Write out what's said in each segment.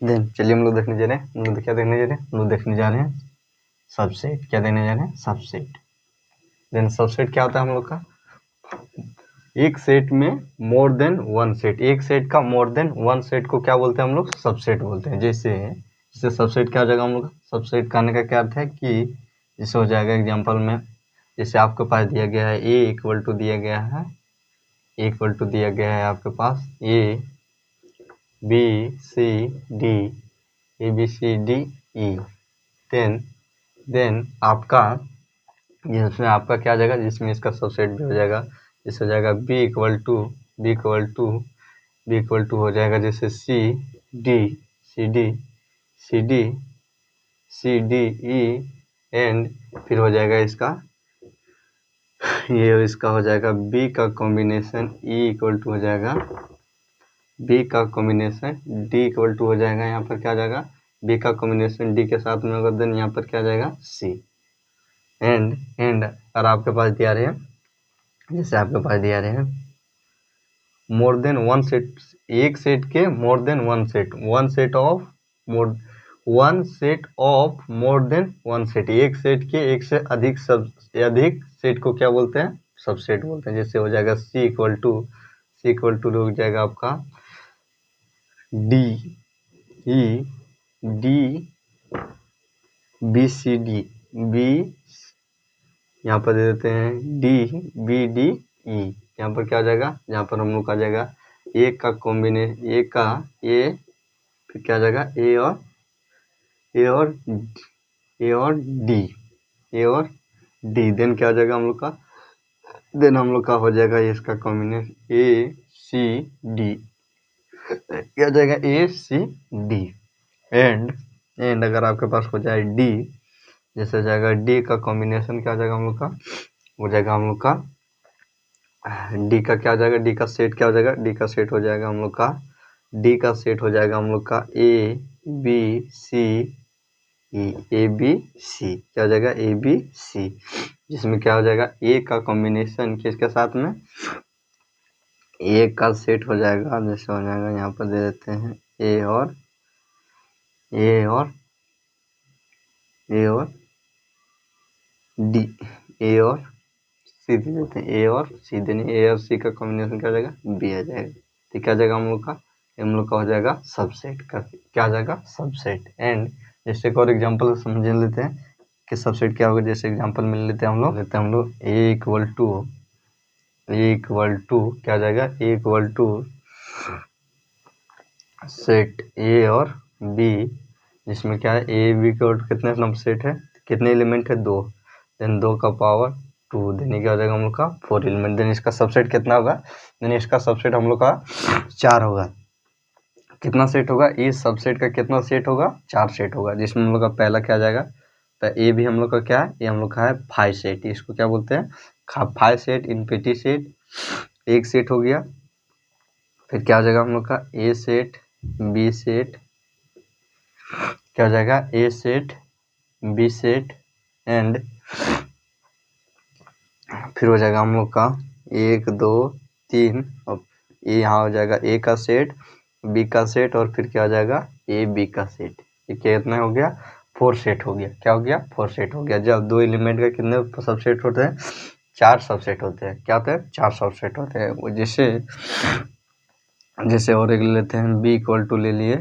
Then चलिए हम लोग देखने जा रहे हैं, हम लोग क्या देखने जा रहे हैं, हम लोग देखने जा रहे हैं सबसेट। क्या देखने जा रहे हैं, सबसेट। देन सबसेट क्या होता है हम लोग का, एक सेट में मोर देन वन सेट, एक सेट का मोर देन वन सेट को क्या बोलते हैं हम लोग, सबसेट बोलते हैं। जैसे सबसेट क्या हो जाएगा हम लोग का, सबसेट कहने का क्या अर्थ है कि जैसे हो जाएगा एग्जांपल में, जैसे आपके पास दिया गया है ए इक्वल टू दिया गया है, इक्वल टू दिया गया है आपके पास A B C D, A B C D E. Then आपका जिसमें आपका क्या आ जाएगा, जिसमें इसका सबसेट भी हो जाएगा, जैसे हो जाएगा बी इक्वल टू हो जाएगा जैसे सी डी ई एंड फिर हो जाएगा इसका, ये इसका हो जाएगा बी का कॉम्बिनेशन ई इक्वल टू हो जाएगा बी का कॉम्बिनेशन डी इक्वल टू हो जाएगा, यहाँ पर क्या आ जाएगा बी का कॉम्बिनेशन डी के साथ में होगा, देन यहाँ पर क्या आ जाएगा सी एंड और आपके पास दिया रहे हैं, जैसे आपके पास दिया रहे हैं मोर देन वन सेट, एक सेट के more than one set, one set of more than one set, एक सेट के एक से अधिक अधिक सेट को क्या बोलते हैं, सबसेट बोलते हैं। जैसे हो जाएगा सी इक्वल टू हो जाएगा आपका D E D B C D B, यहाँ पर दे देते हैं डी बी डी ई, यहाँ पर क्या आ जाएगा, यहाँ पर हम लोग का आ जाएगा ए का कॉम्बिनेशन, ए का ए, फिर क्या आ जाएगा ए और डी, देन क्या आ जाएगा हम लोग का, देन हम लोग का हो जाएगा इसका कॉम्बिनेशन ए सी डी, क्या आ जाएगा ए सी डी एंड अगर आपके पास हो जाए डी, जैसे हो जाएगा डी का कॉम्बिनेशन क्या आ जाएगा हम लोग का, हो जाएगा हम लोग का डी का क्या आ जाएगा, डी का सेट क्या हो जाएगा, डी का सेट हो जाएगा हम लोग का, डी का सेट हो जाएगा हम लोग का A B C E, A B सी क्या हो जाएगा ए बी सी, जिसमें क्या हो जाएगा ए का कॉम्बिनेशन किसके साथ में, ए का सेट हो जाएगा, जैसे हो जाएगा यहाँ पर दे देते हैं ए और डी, ए और सी दे देते हैं, ए और सी देने, ए और सी का कॉम्बिनेशन क्या हो जाएगा बी आ जाएगा, तो क्या जाएगा हम लोग का, हम लोग का हो जाएगा सबसेट का, क्या आ जाएगा सबसेट। एंड जैसे एक और एग्जांपल समझ लेते हैं कि सबसेट क्या होगा, जैसे एग्जांपल मिल लेते हैं हम लोग ए इक्वल टू क्या आ जाएगा, ए इक्वल टू सेट ए और बी, जिसमें क्या है ए बी के कितने नंबर सेट है, कितने एलिमेंट है, दो, देन 2 का पावर 2, देने क्या हो जाएगा हम लोग का 4 एलिमेंट, देन इसका सबसेट कितना होगा, देन इसका सबसेट हम लोग का 4 होगा, कितना सेट होगा, इस सबसेट का कितना सेट होगा, 4 सेट होगा, जिसमें हम लोग का पहला क्या आ जाएगा, तो ए भी हम लोग का क्या है, ये हम लोग का है 5 सेट, इसको क्या बोलते हैं 5 सेट, इनफिनिटी सेट, एक सेट हो गया, फिर क्या हो जाएगा हम लोग का ए सेट बी सेट, क्या हो जाएगा ए सेट बी सेट एंड फिर हो जाएगा हम लोग का 1 2 3 और ये यहाँ हो जाएगा ए का सेट बी का सेट और फिर क्या हो जाएगा ए बी का सेट, ये कितना हो गया 4 सेट हो गया, क्या हो गया 4 सेट हो गया। जब दो एलिमेंट का कितने सबसेट होते हैं, 4 सबसेट होते हैं, क्या होते हैं 4 सबसेट होते हैं। वो जैसे और एक लेते हैं बी इक्वल टू ले लिए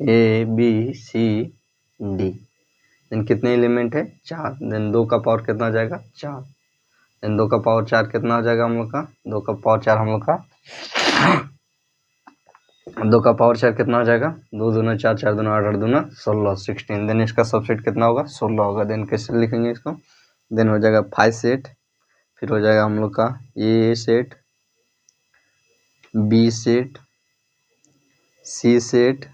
A B C D, then कितने एलिमेंट है 4, देन 2 का पावर कितना हो जाएगा 4, देन 2 का पावर 4 कितना हो जाएगा हम लोग का, 2 का पावर 4 हम लोग का 2 का पावर 4 कितना हो जाएगा, 2 दूना 4 4 दूना 8 8 दूना 16 16, देन इसका सबसेट कितना होगा 16 होगा, देन कैसे लिखेंगे इसको, देन हो जाएगा 5 सेट, फिर हो जाएगा हम लोग का ए सेट बी सेट सी सेट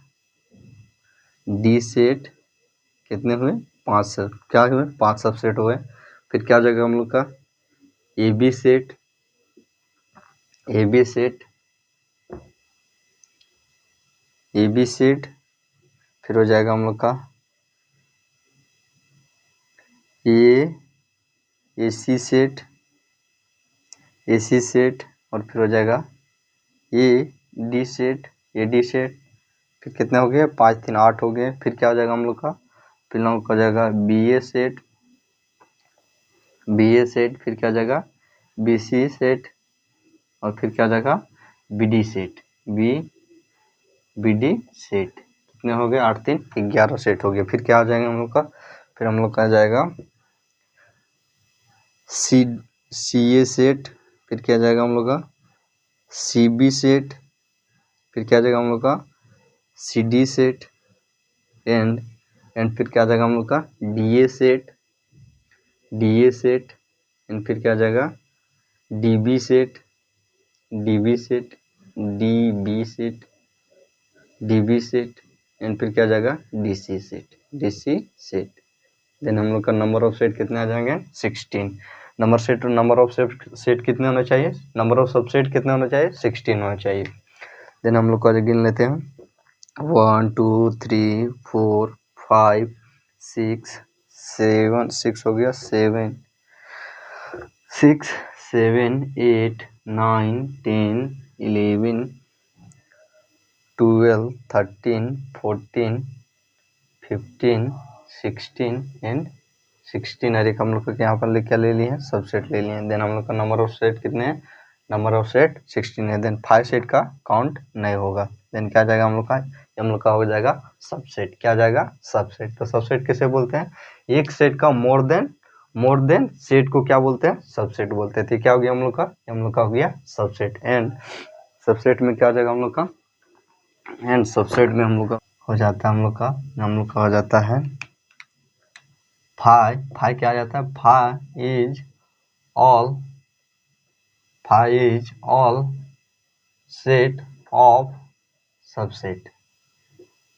डी सेट, कितने हुए 5 सब, क्या हुए 5 सबसेट हुए, फिर क्या हो जाएगा हम लोग का A B set A B set A B set, फिर हो जाएगा हम लोग का ए सी सेट और फिर हो जाएगा A D set A D set, फिर कितने हो गए 5 3 8 हो गए। फिर क्या हो जाएगा हम लोग का, फिर हम लोग का हो जाएगा बी ए सेट, फिर क्या हो जाएगा बी सी सेट, और फिर क्या हो जाएगा B D set, B D set. कितने हो गए 8 3 11 सेट हो गए। फिर क्या हो जाएगा हम लोग का, फिर हम लोग का आ जाएगा सी ए सेट, फिर क्या जाएगा हम लोग का सी बी सेट, फिर क्या जाएगा हम लोग का सी डी सेट, एंड फिर क्या जाएगा हम लोग का डी ए सेट, एंड फिर क्या जाएगा D B set, D B set, and फिर क्या जाएगा डी सी सेट। देन हम लोग का नंबर ऑफ सेट कितने आ जाएंगे 16। नंबर ऑफ सेट कितने होने चाहिए, नंबर ऑफ सबसेट कितने होने चाहिए 16 होना चाहिए। देन हम लोग को गिन लेते हैं 1 2 3 4 5 6 7, 6 हो गया 7 6 7 8 9 10 11 12 13 14 15 16 एंड 16 हर एक हम लोग को यहाँ पर क्या ले लिए हैं सबसेट ले लिए हैं। देन हम लोग का नंबर ऑफ सेट कितने हैं, नंबर ऑफ सेट 16 है। देन 5 सेट का काउंट नहीं होगा। देन क्या जाएगा हम लोग का हो जाएगा सबसेट। क्या जाएगा सबसेट। तो सबसेट किसे बोलते हैं, एक सेट का मोर देन सेट को क्या बोलते हैं सबसेट बोलते हैं। तो क्या हो गया हम लोग का हो गया सबसेट। एंड सबसेट में क्या हो जाएगा हम लोग का, एंड सबसेट में हम लोग का हो जाता है हो जाता है फाई क्या आ जाता है, phi is all set of subset.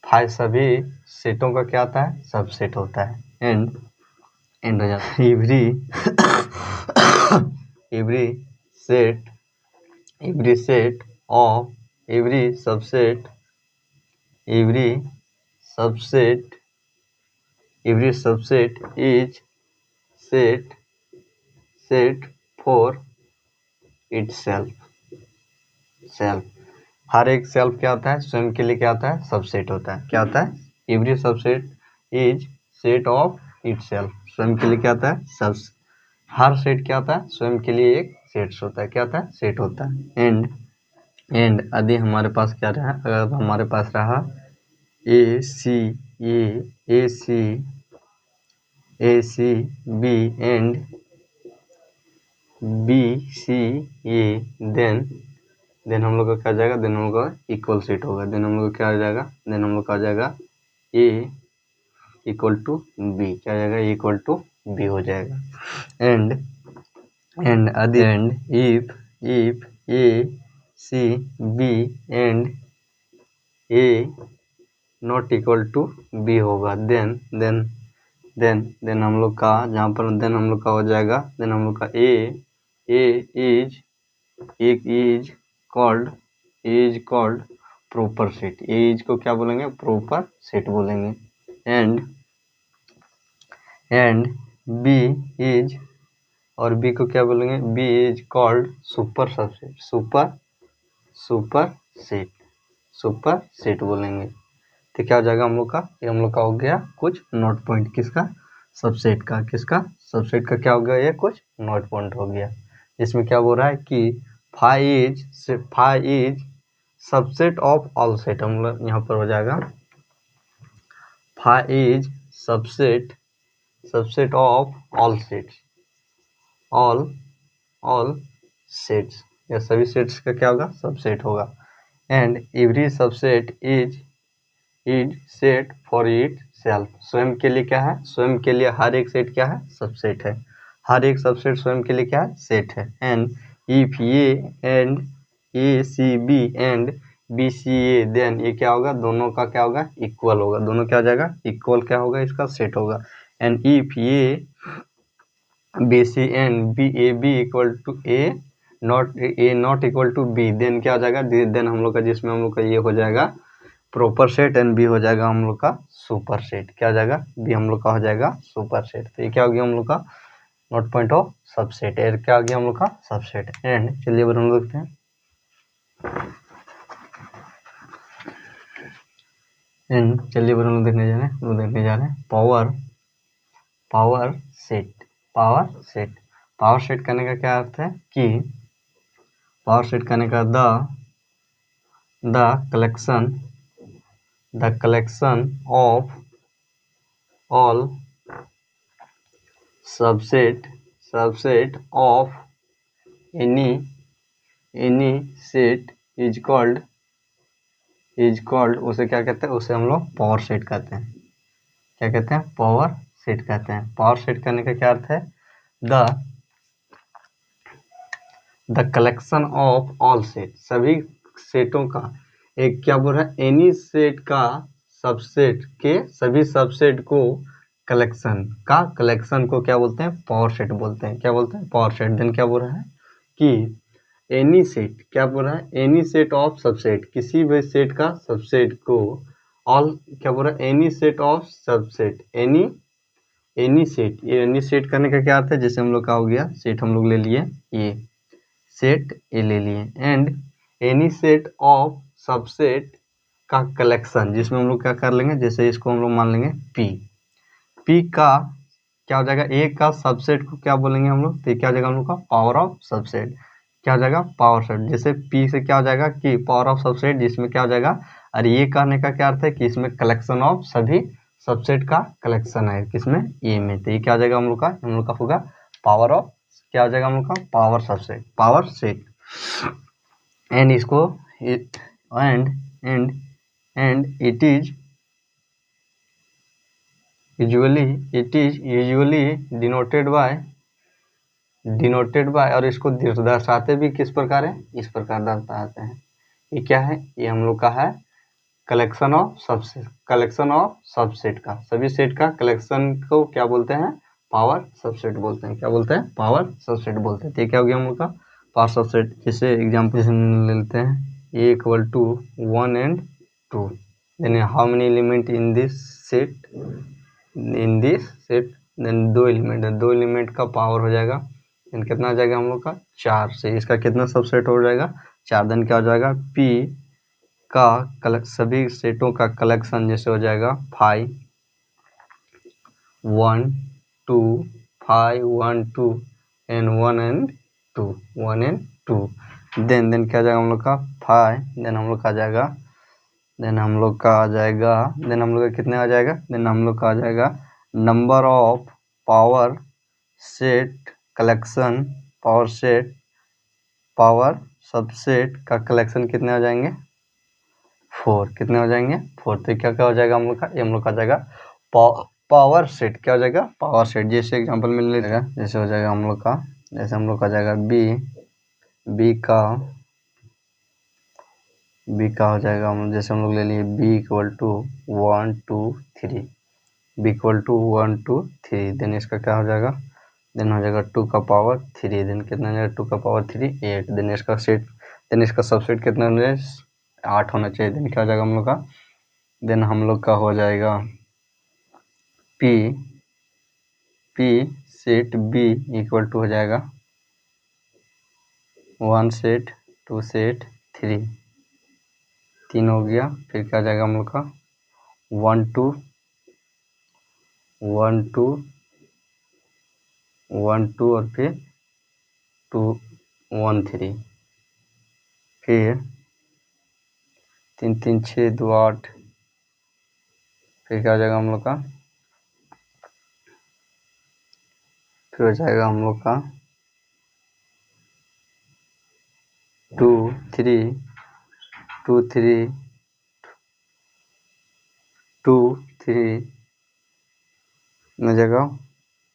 Phi सभी सेटों का क्या आता है सबसेट होता है। एंड हो जाता है every set of every subset is set for itself. हर एक सेल्फ क्या होता है स्वयं के लिए क्या होता है सबसेट होता है। क्या होता है every subset is set of itself. स्वयं के लिए क्या होता है सब, हर सेट क्या होता है स्वयं के लिए एक सेट होता है। क्या होता है सेट होता है। एंड यदि हमारे पास क्या रहा, अगर हमारे पास रहा A C B and B C A, then हम लोग का क्या जाएगा, देन हम लोग का इक्वल सेट होगा। देन हम लोग क्या आ जाएगा, देन हम लोग का आ जाएगा ए इक्वल टू बी, क्या जाएगा इक्वल टू बी हो जाएगा। And if A C B and A not equal to B होगा, देन हम लोग का जहाँ पर देन हम लोग का हो जाएगा, देन हम लोग का A is called proper set. एज को क्या बोलेंगे प्रॉपर सेट बोलेंगे। एंड बी इज, और बी को क्या बोलेंगे, B is called super subset, superset बोलेंगे। तो क्या हो जाएगा हम लोग का, ये हम लोग का हो गया कुछ नोट पॉइंट किसका सबसेट का, सबसेट का क्या हो गया, ये कुछ नोट पॉइंट हो गया। इसमें क्या बोल रहा है कि phi is subset of all set. हम लोग यहाँ पर हो जाएगा phi is subset of all sets, या सभी सेट्स का क्या होगा सबसेट होगा। And every subset is set for itself. स्वयं के लिए क्या है, स्वयं के लिए हर एक सेट क्या है सबसेट है, हर एक सबसेट स्वयं के लिए क्या है सेट है। And if A C B and B C A, then ये क्या होगा, दोनों का क्या होगा इक्वल होगा, दोनों क्या हो जाएगा इक्वल क्या होगा इसका सेट होगा। And if A B C and B equal to A not equal to B, then क्या हो जाएगा, देन हम लोग का जिसमें हम लोग का ये हो जाएगा प्रॉपर सेट एंड बी हो जाएगा हम लोग का सुपर सेट। क्या हो जाएगा, बी हम लोग का हो जाएगा सुपर सेट। तो ये क्या हो गया हम लोग का note point of subset. Air क्या हो गया हम लोग का सबसेट। एंड चलिए बन देखते हैं चलिए हम लोग देखने जा रहे हैं पावर सेट करने का क्या अर्थ है कि पावर सेट करने का the collection of all subset of any set is called उसे क्या कहते हैं, उसे हम लोग पावर सेट कहते हैं। क्या कहते हैं? पावर सेट कहते हैं। पावर सेट करने का क्या अर्थ है? The collection of all set, सभी सेटों का एक क्या बोल रहा है, एनी सेट का सबसेट के सभी सबसेट को कलेक्शन को क्या बोलते हैं? पावर सेट बोलते हैं। क्या बोलते हैं? Power set. देन क्या बोल रहा है कि एनी सेट, क्या बोल रहा है? एनी सेट ऑफ सबसेट, किसी भी सेट का सबसेट को ऑल, क्या बोल रहा है? Any set of subset, any set करने का क्या अर्थ है? जैसे हम लोग का हो गया सेट, हम लोग ले लिए ये सेट, ये ले लिए, and any set of subset का कलेक्शन, जिसमें हम लोग क्या कर लेंगे, जैसे इसको हम लोग मान लेंगे पी का क्या हो जाएगा? ए का सबसेट को क्या बोलेंगे हम लोग? तो क्या हो जाएगा हम लोग का? Power of subset. क्या हो जाएगा? Power set. जैसे पी से क्या हो जाएगा कि पावर ऑफ सबसेट, जिसमें क्या हो जाएगा, और ये कहने का क्या अर्थ है कि इसमें कलेक्शन ऑफ सभी सबसेट का कलेक्शन है, किसमें? ए में। तो ये क्या हो जाएगा हम लोग का होगा पावर ऑफ, क्या हो जाएगा हम लोग का? Power subset, power set. And इसको and it is usually denoted by, और इसको दर्शाते भी किस प्रकार है? इस प्रकार दर्शाते हैं। ये क्या है? ये हम लोग का है कलेक्शन ऑफ सबसेट का, सभी सेट का कलेक्शन को क्या बोलते हैं? पावर सबसेट बोलते हैं। क्या बोलते हैं? पावर सबसेट बोलते हैं। तो ये क्या हो गया हम लोग का? Power subset. जैसे एग्जाम्पल ले लेते हैं, A equal to 1 and 2, then how many element in this set, then दो एलिमेंट का पावर हो जाएगा, देन कितना आ जाएगा हम लोग का? 4 से इसका कितना सबसेट हो जाएगा? 4। देन क्या हो जाएगा? पी का सभी सेटों का कलेक्शन जैसे हो जाएगा 5 1 2 5 1 2 एंड 1 and 2 देन क्या जाएगा हम लोग का? 5, देन हम लोग का आ जाएगा, देन हम लोग का कितने आ जाएगा? देन हम लोग का आ जाएगा नंबर ऑफ पावर सबसेट का कलेक्शन कितने हो जाएंगे? 4। कितने हो जाएंगे? 4। तो क्या क्या हो जाएगा हम लोग का? ये हम लोग का जाएगा पावर सेट। क्या हो जाएगा? Power set. जैसे एग्जांपल में ले लेगा, जैसे हो जाएगा हम लोग का, जैसे हम लोग का जाएगा बी का हो जाएगा, हम जैसे हम लोग ले लिए B equal to 1 2 3, B equal to 1 2 3, then इसका क्या हो जाएगा? देन हो जाएगा 2 का पावर 3, देन कितना हो जाएगा? 2 का पावर 3 8, देन इसका सबसेट कितना हो जाएगा? 8 होना चाहिए। देन क्या हो जाएगा हम लोग का? देन हम लोग का हो जाएगा P set B equal to हो जाएगा 1 सेट 2 सेट 3 हो गया। फिर क्या हो जाएगा हम लोग का? 1 2 और फिर 2 1 3, फिर 3 3 6 2 8, फिर क्या हो जाएगा हम लोग का? फिर हो जाएगा हम लोग का 2 3 2 3 2 3 में जगह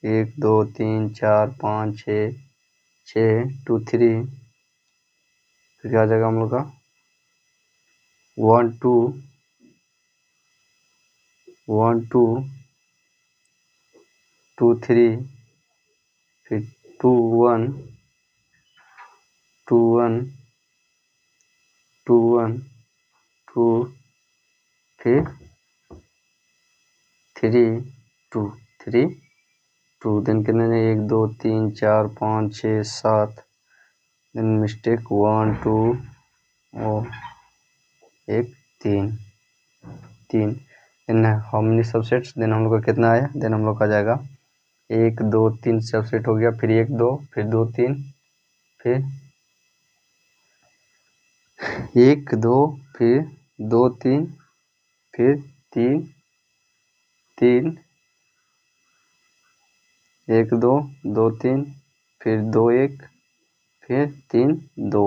1 2 3 4 5 6 2 3, फिर क्या हो जाएगा हम लोग का? 1 2 2 3, फिर 2 1 2 1 2 1 2, फिर 3 2 देन कितने? 1 2 3 4 5 6 7, देन मिस्टेक 1 2 और 1 3 then how many subsets, then हम लोग का कितना आया, देन हम लोग का जाएगा 1 2 3 सबसेट हो गया, फिर 1 2 फिर 2 3 फिर 1 2 फिर 2 3 फिर 3 3 1 2 2 3 फिर 2 1 फिर 3 2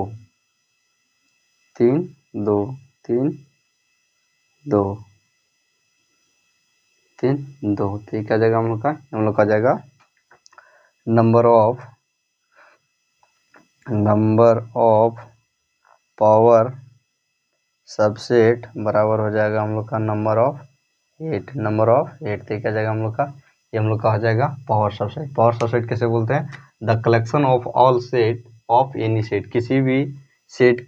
3 2 3 2 3 2, तो ये क्या जाएगा हम लोग का जाएगा नंबर ऑफ पावर सबसेट बराबर हो जाएगा हम लोग का नंबर ऑफ 8, तो क्या जाएगा हम लोग का, ये हम लोग का हो जाएगा पावर सबसेट। पावर सबसेट कैसे बोलते हैं, the collection of all set of any set, किसी भी सेट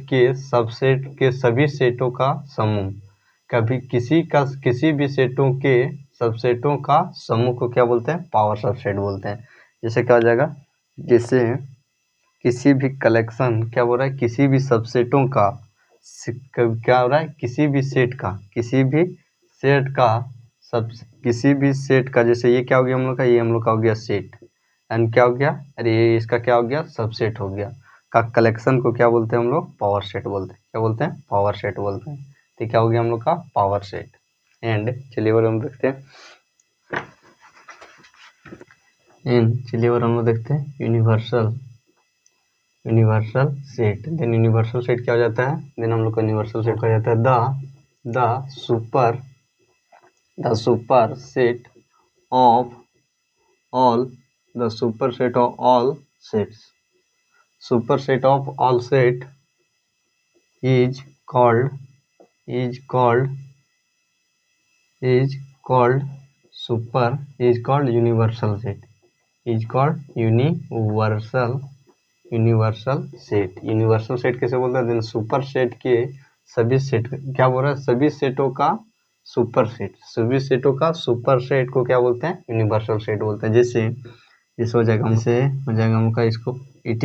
के सबसेट के सभी सेटों का समूह, किसी भी सेटों के सबसेटों का समूह को क्या बोलते हैं, पावर सबसेट बोलते हैं। जैसे क्या हो जाएगा, जैसे किसी भी कलेक्शन, क्या बोल रहा है, किसी भी सबसेटों का, क्या हो रहा है, किसी भी सेट का, जैसे ये क्या हो गया हम लोग का, ये हम लोग का हो गया सेट, एंड क्या हो गया, अरे ये इसका क्या हो गया, सबसेट हो गया, का कलेक्शन को क्या बोलते हैं हम लोग, पावर सेट बोलते हैं। क्या बोलते हैं, पावर सेट बोलते हैं। तो क्या हो गया हम लोग का पावर सेट। एंड चलिए और हम देखते हैं universal set. Then universal set क्या हो जाता है, देन हम लोग का यूनिवर्सल सेट हो जाता है the super set of all sets. Super set of all set is called universal set, universal set. Universal set कैसे बोलते हैं, देन सुपर सेट के सभी सेट, क्या बोल रहा है, सभी सेटों का सुपर सेट को क्या बोलते हैं, यूनिवर्सल सेट बोलते हैं। जैसे हो जाएगा हम लोग का, इसको it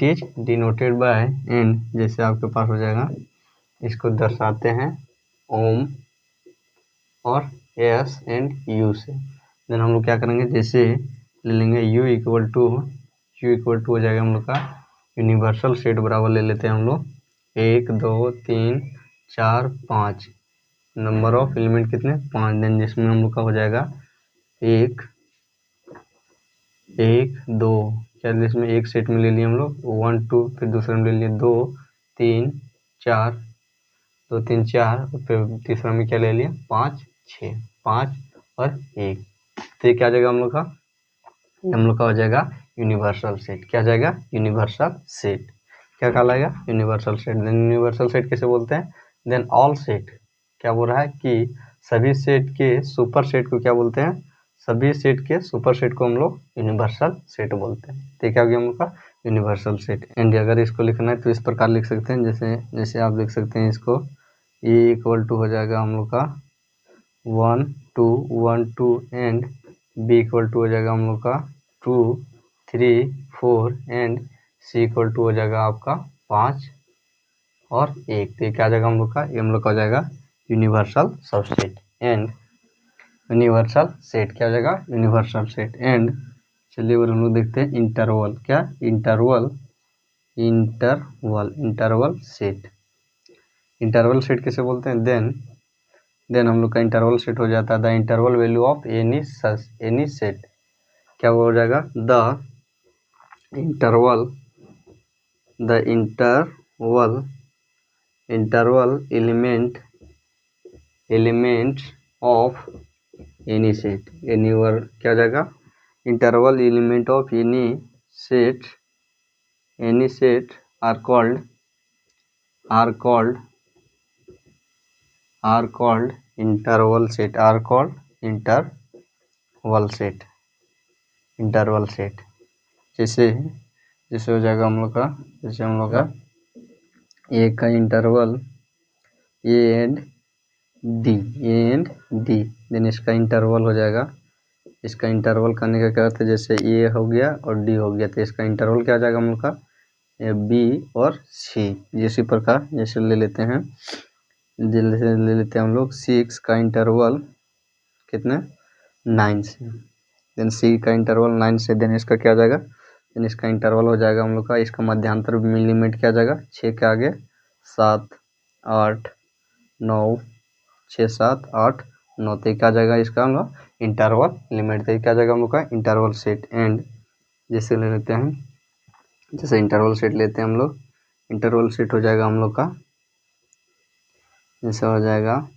is denoted by and, जैसे आपके पास हो जाएगा, इसको दर्शाते हैं ओम और एस एंड यू से। देन हम लोग क्या करेंगे, जैसे ले लेंगे u इक्वल टू हो जाएगा हम लोग का यूनिवर्सल सेट बराबर ले लेते हैं हम लोग 1 2 3 4 5, नंबर ऑफ एलिमेंट कितने, 5। देन जिसमें हम लोग का हो जाएगा 1 2, क्या इसमें एक सेट में ले लिए हम लोग 1 2, फिर दूसरे में ले लिए 2 3 4, 2 3 4, फिर तीसरा में क्या ले लिया 5 6, 5 और 1। तो ये क्या जाएगा हम लोग का हो जाएगा यूनिवर्सल सेट। क्या जाएगा, यूनिवर्सल सेट। क्या कहलाएगा, universal set. Then universal set कैसे बोलते हैं, देन ऑल सेट, क्या बोल रहा है कि सभी सेट के सुपर सेट को क्या बोलते हैं, सभी सेट के सुपर सेट को हम लोग यूनिवर्सल सेट बोलते हैं। तो क्या हो गया हम लोग का यूनिवर्सल सेट। एंड अगर इसको लिखना है तो इस प्रकार लिख सकते हैं, जैसे आप लिख सकते हैं इसको e इक्वल टू हो जाएगा हम लोग का 1 2 1 2 एंड b इक्वल टू हो जाएगा हम लोग का 2 3 4 एंड c इक्वल टू हो जाएगा आपका 5 और 1। तो ये क्या आ जाएगा हम लोग का, ये हम लोग का हो जाएगा universal subset. And universal set क्या हो जाएगा, यूनिवर्सल सेट। एंड चलिए और हम लोग देखते हैं इंटरवल। क्या, इंटरवल सेट। इंटरवल सेट कैसे बोलते हैं, देन हम लोग का इंटरवल सेट हो जाता है the interval value of any set. क्या हो जाएगा, the interval element of any set. क्या हो जाएगा, interval element of any set are called interval set, interval set. जैसे हो जाएगा हम लोग का ए का interval A and D, then इसका इंटरवल हो जाएगा, इसका इंटरवल करने का क्या होता है, जैसे ए हो गया और डी हो गया, तो इसका इंटरवल क्या हो जाएगा हम लोग का बी और सी। इसी प्रकार जैसे ले लेते हैं, जैसे ले लेते हैं हम लोग 6 का इंटरवल कितना 9 से, देन सी का इंटरवल 9 से, देन इसका क्या आ जाएगा, देन इसका इंटरवल हो जाएगा हम लोग का, इसका मध्यांतर लिमिट क्या आ जाएगा 6 के आगे 7 8 9, 6 7 8 9, तो क्या आ जाएगा इसका हम लोग इंटरवल लिमिट, तो क्या आ जाएगा हम लोग का इंटरवल सेट। एंड जैसे ले लेते हैं, जैसे इंटरवल सेट लेते हैं हम लोग, इंटरवल सेट हो जाएगा हम लोग का, जैसे हो जाएगा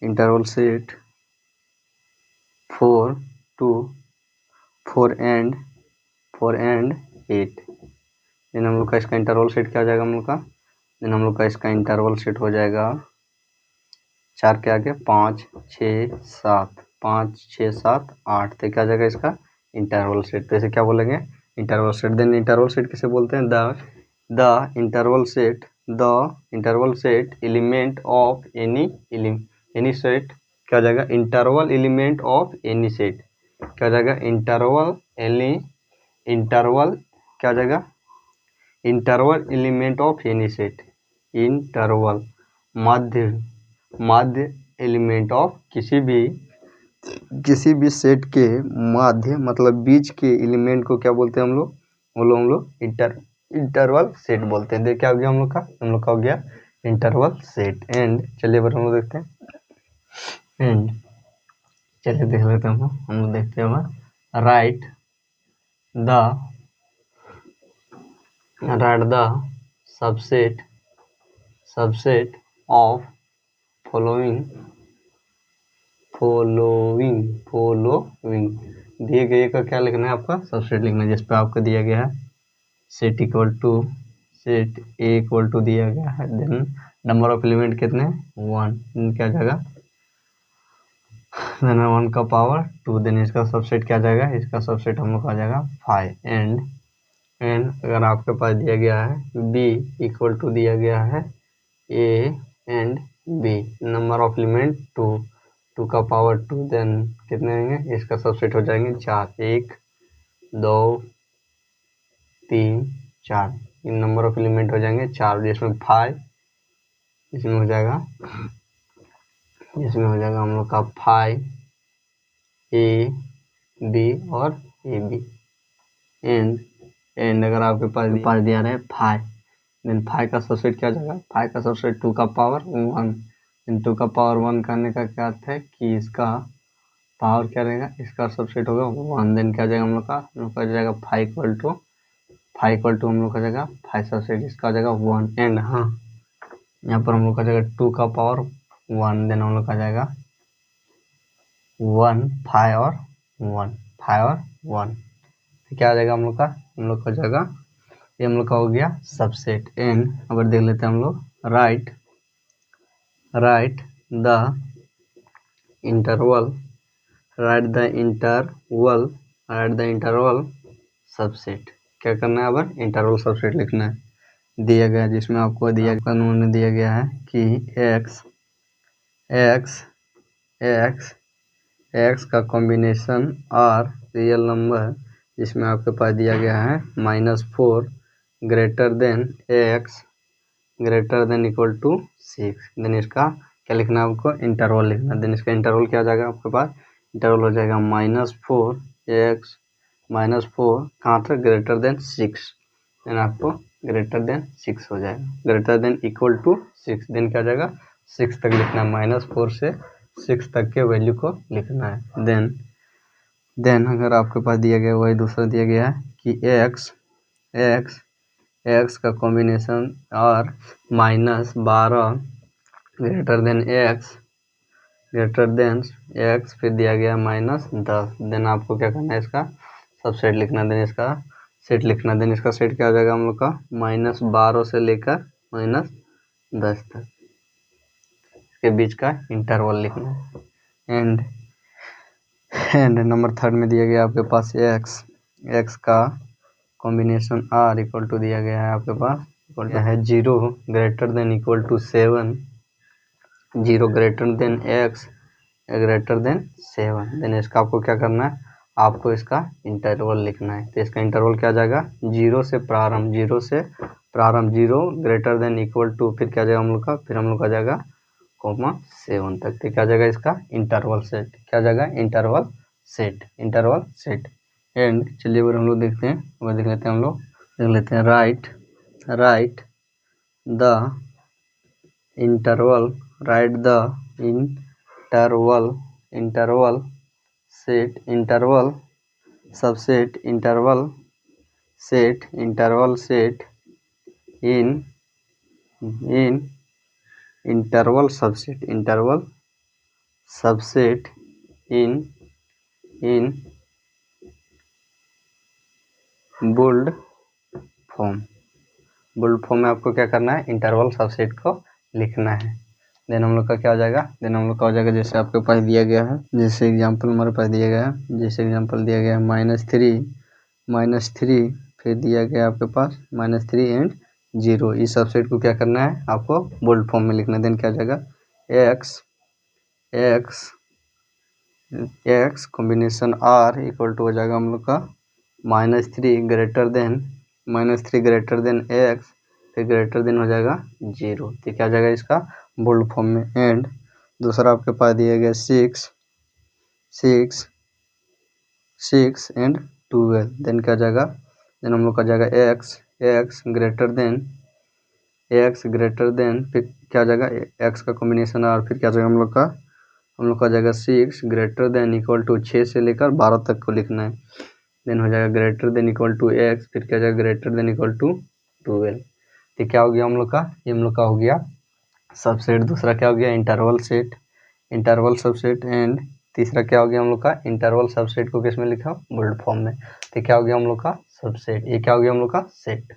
इंटरवल सेट 4 2 4 एंड 8, देन हम लोग का इसका इंटरवल सेट क्या हो जाएगा हम लोग का, देन हम लोग का इसका इंटरवल सेट हो जाएगा 4 के आगे 5 6 7 5 6 7 8, तो क्या हो जाएगा इसका इंटरवल सेट। तो इसे क्या बोलेंगे interval set. Then interval set किसे बोलते हैं, the interval set element of any set, क्या हो जाएगा interval element of any set, क्या हो जाएगा इंटरवल क्या हो जाएगा interval element of any set, interval माध्य एलिमेंट ऑफ किसी भी सेट के माध्य मतलब बीच के एलिमेंट को क्या बोलते हैं हम लोग इंटरवल सेट बोलते हैं। देख क्या हो गया हम लोग का हो गया इंटरवल सेट। एंड चलिए हम लोग देखते हैं, एंड चलिए देख लेते हैं हम लोग देखते हैं, right the subset of following दिए गए का क्या लिखना है, आपका सबसेट लिखना है, जिस पे आपको दिया गया है सेट ए इक्वल टू दिया गया है, देन नंबर ऑफ एलिमेंट कितने 1, क्या जाएगा देन 1 का पावर 2, देन इसका सबसेट क्या जाएगा, इसका सबसेट हम लोग का जाएगा 5। एंड अगर आपके पास दिया गया है बी इक्वल टू दिया गया है A and B, number of element 2 का पावर 2, देन कितने होंगे, इसका सबसेट हो जाएंगे 4, 1 2 3 4, इन नंबर ऑफ एलिमेंट हो जाएंगे 4, जिसमें 5 इसमें हो जाएगा हम लोग का 5 ए बी और ए बी। एंड अगर आपके पास दिया रहे 5, देन 5 का सबसेट क्या हो जाएगा, 5 का सबसेट 2 का पावर 1, 2 का पावर 1 करने का क्या अर्थ है कि इसका पावर क्या रहेगा, इसका सबसेट होगा 1, देन क्या जाएगा हम लोग का जाएगा 5 इक्वल टू हम लोग का जाएगा 5 सबसेट इसका जाएगा 1। एंड हाँ यहाँ पर हम लोग का जाएगा 2 का पावर 1, देन हम लोग का जाएगा 1 5 और 1, क्या आ जाएगा हम लोग का जाएगा ये हम लोग का हो गया सबसेट। एंड अगर देख लेते हैं हम लोग राइट द इंटरवल सबसेट, क्या करना है, अब इंटरवल सबसेट लिखना है दिया गया, जिसमें आपको कानून में दिया गया है कि एक्स का कॉम्बिनेशन आर रियल नंबर, जिसमें आपके पास दिया गया है -4 greater than equal to 6, then इसका क्या लिखना है आपको इंटरवल लिखना, देन इसका इंटरवल क्या आ जाएगा आपके पास, इंटरवल हो जाएगा -4 कहाँ तक ग्रेटर देन 6, देन आपको ग्रेटर देन 6 हो जाएगा, greater than equal to 6, then क्या आ जाएगा 6 तक लिखना है, -4 से 6 तक के वैल्यू को लिखना है। देन अगर आपके पास दिया गया वही दूसरा दिया गया है कि एक्स का कॉम्बिनेशन और -12 ग्रेटर देन एक्स फिर दिया गया -10, देन आपको क्या करना है इसका सबसेट लिखना, देन इसका सेट लिखना, देन इसका सेट क्या हो जाएगा हम लोग का -12 से लेकर -10 तक के बीच का इंटरवल लिखना है। एंड नंबर 3 में दिया गया आपके पास एक्स का कॉम्बिनेशन आर इक्वल टू दिया गया है आपके पास इक्वल टू है 0 greater than equal to 7, 0 greater than X greater than 7, then इसका आपको क्या करना है आपको इसका इंटरवल लिखना है। तो इसका इंटरवल क्या आ जाएगा, 0 से प्रारंभ, 0 ग्रेटर देन इक्वल टू, फिर क्या आ जाएगा हम लोग का, फिर हम लोग का जाएगा कोमा 7 तक। तो क्या आ जाएगा इसका इंटरवल सेट, क्या आ जाएगा इंटरवल सेट। एंड चलिए अगर हम लोग देखते हैं, वो देख लेते हैं, हम लोग देख लेते हैं, right the interval set, subset interval set in interval subset in built form में आपको क्या करना है, इंटरवल सबसेट को लिखना है। देन हम लोग का क्या हो जाएगा, जैसे आपके पास दिया गया है, जैसे एग्जांपल हमारे पास दिया गया है, -3 फिर दिया गया आपके पास -3 एंड 0। इस सबसेट को क्या करना है, आपको बोल्ड फॉर्म में लिखना है। देन क्या हो जाएगा, x combination r equal to हो जाएगा हम लोग का -3 ग्रेटर देन x, फिर ग्रेटर देन हो जाएगा 0। तो क्या हो जाएगा इसका बोल्ड फॉर्म में। एंड दूसरा आपके पास दिया गया 6 एंड 12। देन क्या हो जाएगा, देन हम लोग का जाएगा x ग्रेटर देन फिर क्या हो जाएगा x का कॉम्बिनेशन r, फिर क्या हो जाएगा हम लोग का जाएगा 6 ग्रेटर देन इक्वल टू 6 से लेकर 12 तक को लिखना है। देन हो जाएगा greater than equal to x, फिर क्या हो जाएगा ग्रेटर देन इक्वल टू 12। तो क्या हो गया हम लोग का, ये हम लोग का हो गया सबसेट। दूसरा क्या हो गया, इंटरवल सबसेट। एंड तीसरा क्या हो गया हम लोग का, इंटरवल सबसेट को किस में लिखा, बोल्ड फॉर्म में। तो क्या हो गया हम लोग का सबसेट, ये क्या हो गया हम लोग का सेट।